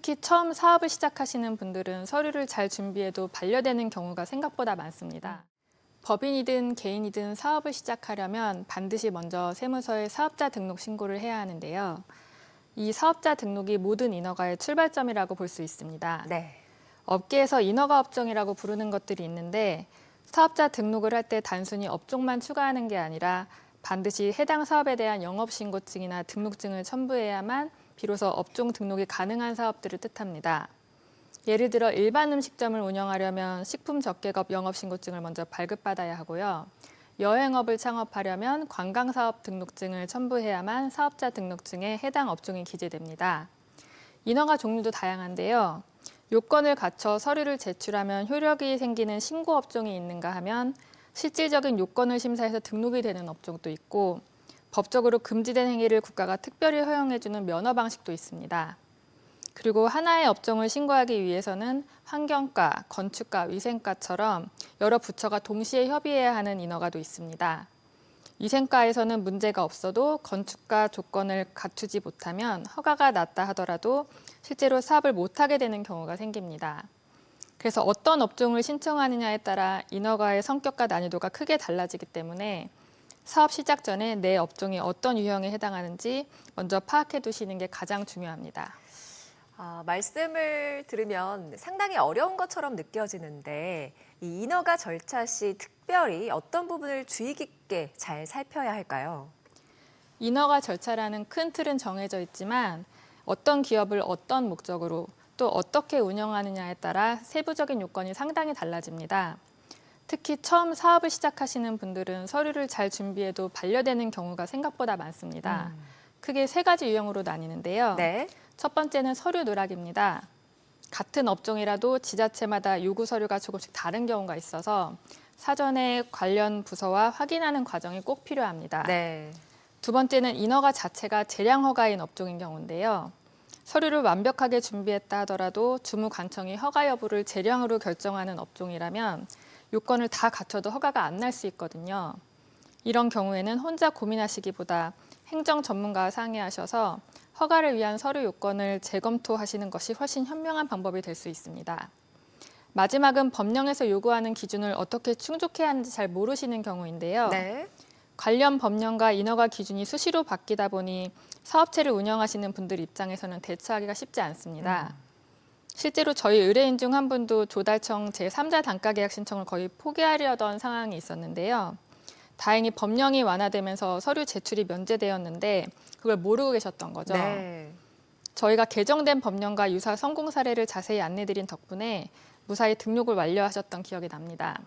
특히 처음 사업을 시작하시는 분들은 서류를 잘 준비해도 반려되는 경우가 생각보다 많습니다. 법인이든 개인이든 사업을 시작하려면 반드시 먼저 세무서에 사업자 등록 신고를 해야 하는데요. 이 사업자 등록이 모든 인허가의 출발점이라고 볼 수 있습니다. 네. 업계에서 인허가 업종이라고 부르는 것들이 있는데 사업자 등록을 할 때 단순히 업종만 추가하는 게 아니라 반드시 해당 사업에 대한 영업신고증이나 등록증을 첨부해야만 비로소 업종 등록이 가능한 사업들을 뜻합니다. 예를 들어 일반 음식점을 운영하려면 식품접객업 영업신고증을 먼저 발급받아야 하고요. 여행업을 창업하려면 관광사업 등록증을 첨부해야만 사업자 등록증에 해당 업종이 기재됩니다. 인허가 종류도 다양한데요. 요건을 갖춰 서류를 제출하면 효력이 생기는 신고업종이 있는가 하면 실질적인 요건을 심사해서 등록이 되는 업종도 있고 법적으로 금지된 행위를 국가가 특별히 허용해주는 면허 방식도 있습니다. 그리고 하나의 업종을 신고하기 위해서는 환경과, 건축과, 위생과처럼 여러 부처가 동시에 협의해야 하는 인허가도 있습니다. 위생과에서는 문제가 없어도 건축과 조건을 갖추지 못하면 허가가 났다 하더라도 실제로 사업을 못하게 되는 경우가 생깁니다. 그래서 어떤 업종을 신청하느냐에 따라 인허가의 성격과 난이도가 크게 달라지기 때문에 사업 시작 전에 내 업종이 어떤 유형에 해당하는지 먼저 파악해 두시는 게 가장 중요합니다. 말씀을 들으면 상당히 어려운 것처럼 느껴지는데 이 인허가 절차 시 특별히 어떤 부분을 주의 깊게 잘 살펴야 할까요? 인허가 절차라는 큰 틀은 정해져 있지만 어떤 기업을 어떤 목적으로 또 어떻게 운영하느냐에 따라 세부적인 요건이 상당히 달라집니다. 특히 처음 사업을 시작하시는 분들은 서류를 잘 준비해도 반려되는 경우가 생각보다 많습니다. 크게 세 가지 유형으로 나뉘는데요. 네. 첫 번째는 서류 누락입니다. 같은 업종이라도 지자체마다 요구 서류가 조금씩 다른 경우가 있어서 사전에 관련 부서와 확인하는 과정이 꼭 필요합니다. 네. 두 번째는 인허가 자체가 재량 허가인 업종인 경우인데요. 서류를 완벽하게 준비했다 하더라도 주무관청이 허가 여부를 재량으로 결정하는 업종이라면 요건을 다 갖춰도 허가가 안 날 수 있거든요. 이런 경우에는 혼자 고민하시기보다 행정 전문가와 상의하셔서 허가를 위한 서류 요건을 재검토하시는 것이 훨씬 현명한 방법이 될 수 있습니다. 마지막은 법령에서 요구하는 기준을 어떻게 충족해야 하는지 잘 모르시는 경우인데요. 네. 관련 법령과 인허가 기준이 수시로 바뀌다 보니 사업체를 운영하시는 분들 입장에서는 대처하기가 쉽지 않습니다. 실제로 저희 의뢰인 중 한 분도 조달청 제3자 단가계약 신청을 거의 포기하려던 상황이 있었는데요. 다행히 법령이 완화되면서 서류 제출이 면제되었는데 그걸 모르고 계셨던 거죠. 네. 저희가 개정된 법령과 유사 성공 사례를 자세히 안내드린 덕분에 무사히 등록을 완료하셨던 기억이 납니다.